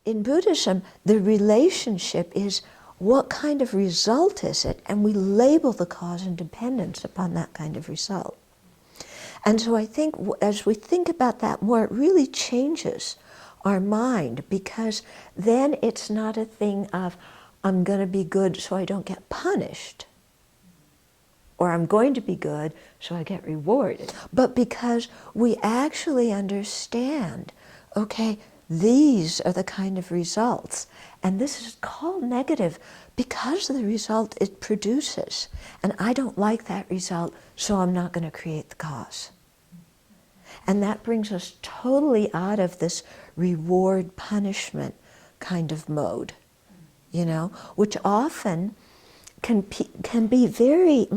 In Buddhism, the relationship is what kind of result is it, and we label the cause and dependence upon that kind of result. And so I think as we think about that more, it really changes our mind, because then it's not a thing of, I'm going to be good so I don't get punished, or I'm going to be good so I get rewarded, but because we actually understand, okay, these are the kind of results, and this is called negative because of the result it produces, and I don't like that result, so I'm not going to create the cause. And that brings us totally out of this reward-punishment kind of mode, you know, which often can be very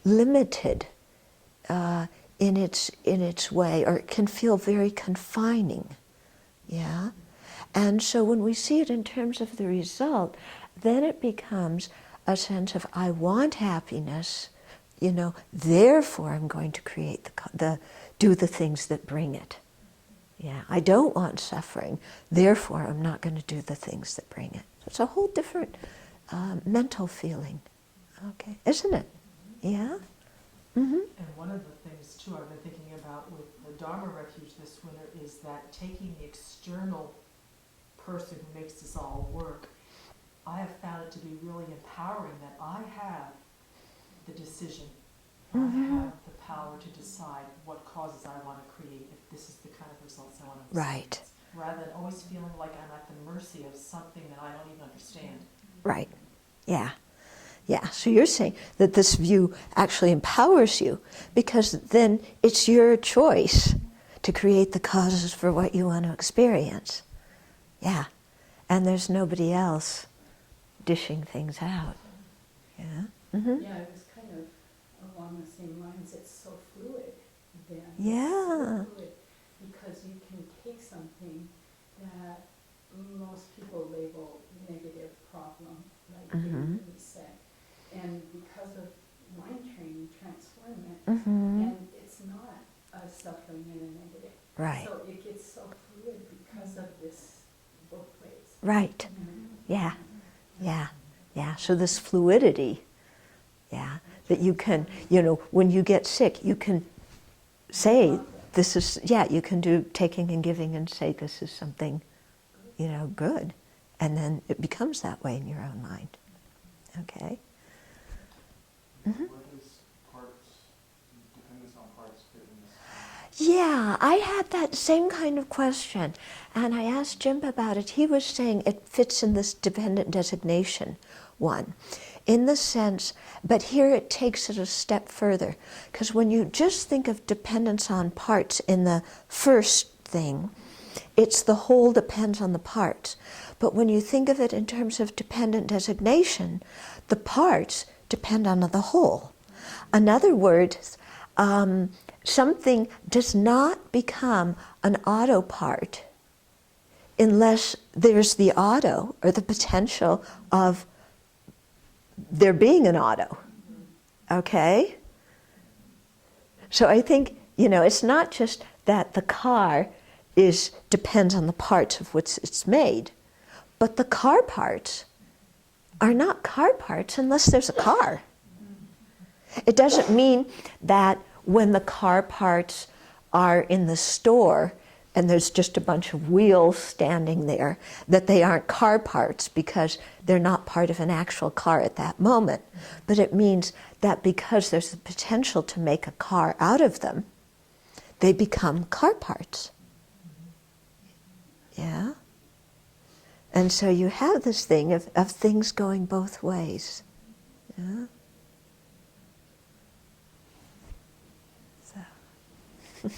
limited in its way, or it can feel very confining. Yeah? And so when we see it in terms of the result, then it becomes a sense of, I want happiness, you know, therefore I'm going to create do the things that bring it. Yeah, I don't want suffering, therefore I'm not going to do the things that bring it. So it's a whole different mental feeling, okay, isn't it? Yeah? Mm-hmm. And one of the things, too, I've been thinking about with the Dharma Refuge this winter is that taking the external person who makes this all work, I have found it to be really empowering that I have the decision. Mm-hmm. I have the power to decide what causes I want to create, if this is the kind of results I want to Right. experience, rather than always feeling like I'm at the mercy of something that I don't even understand. Right. Yeah. Yeah. So you're saying that this view actually empowers you, because then it's your choice to create the causes for what you want to experience. Yeah. And there's nobody else dishing things out. Yeah. Mm-hmm. Yeah, it was kind of along the same lines. It's so fluid then. Yeah. It's so fluid because you can take something that most people label negative problem, like getting really sick. And because of mind training, transform it, and it's not a suffering and a negative. Right. So it gets so fluid because of this both ways. Right. Yeah. Yeah. Yeah. So this fluidity, yeah, that you can, you know, when you get sick, you can say, this is, yeah, you can do taking and giving and say, this is something, you know, good. And then it becomes that way in your own mind. Okay? Mm-hmm. Where does dependence on parts fit in this? Yeah, I had that same kind of question, and I asked Jim about it. He was saying it fits in this dependent designation one, in the sense, but here it takes it a step further, because when you just think of dependence on parts in the first thing, it's the whole depends on the parts. But when you think of it in terms of dependent designation, the parts depend on the whole. In other words, something does not become an auto part unless there's the auto or the potential of there being an auto. Okay? So I think, you know, it's not just that the car depends on the parts of which it's made, but the car parts are not car parts unless there's a car. It doesn't mean that when the car parts are in the store and there's just a bunch of wheels standing there, that they aren't car parts because they're not part of an actual car at that moment. But it means that because there's the potential to make a car out of them, they become car parts. Yeah? And so you have this thing of things going both ways. Yeah? So.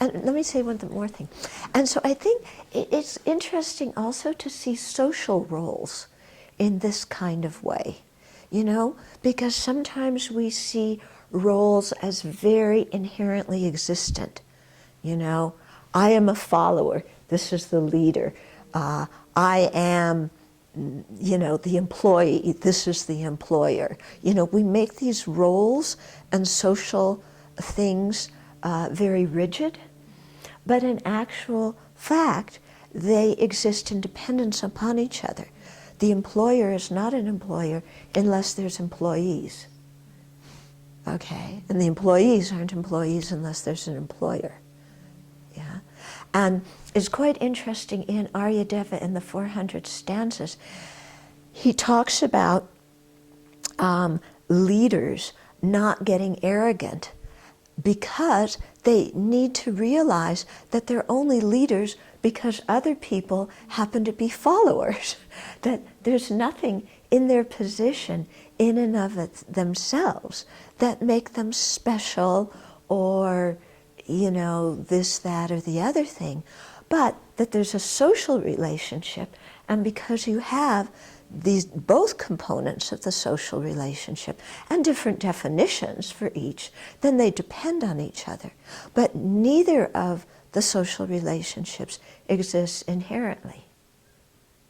And let me say one more thing. And so I think it's interesting also to see social roles in this kind of way, you know, because sometimes we see roles as very inherently existent. You know, I am a follower, this is the leader. I am, you know, the employee, this is the employer. You know, we make these roles and social things very rigid. but in actual fact, they exist in dependence upon each other. The employer is not an employer unless there's employees. Okay? And the employees aren't employees unless there's an employer. Yeah? And it's quite interesting in Aryadeva in the 400 stanzas, he talks about leaders not getting arrogant because they need to realize that they're only leaders because other people happen to be followers. That there's nothing in their position in and of themselves that make them special or, you know, this, that, or the other thing, but that there's a social relationship, and because you have these both components of the social relationship and different definitions for each, then they depend on each other. But neither of the social relationships exists inherently.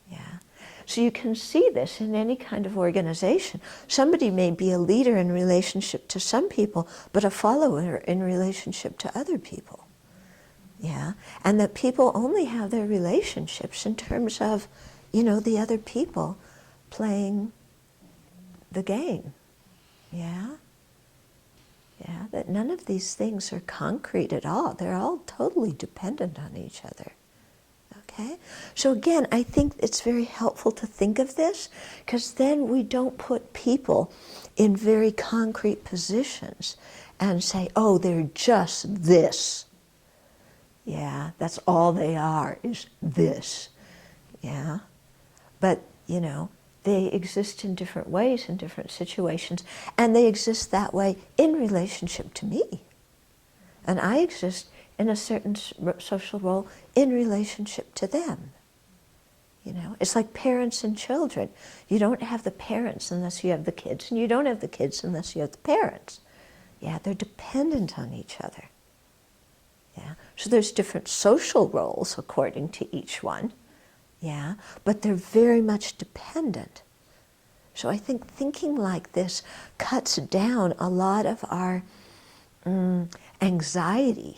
Yeah. So you can see this in any kind of organization. Somebody may be a leader in relationship to some people, but a follower in relationship to other people. Yeah. And that people only have their relationships in terms of, you know, the other people playing the game. Yeah? Yeah, that none of these things are concrete at all. They're all totally dependent on each other. Okay? So again, I think it's very helpful to think of this, because then we don't put people in very concrete positions and say, oh, they're just this. Yeah, that's all they are, is this. Yeah? But, you know, they exist in different ways in different situations, and they exist that way in relationship to me. And I exist in a certain social role in relationship to them. You know, it's like parents and children. You don't have the parents unless you have the kids, and you don't have the kids unless you have the parents. Yeah, they're dependent on each other. Yeah, so there's different social roles according to each one. Yeah, but they're very much dependent. So I think thinking like this cuts down a lot of our anxiety,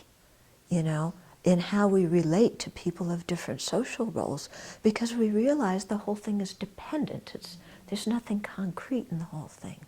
you know, in how we relate to people of different social roles, because we realize the whole thing is dependent. There's nothing concrete in the whole thing.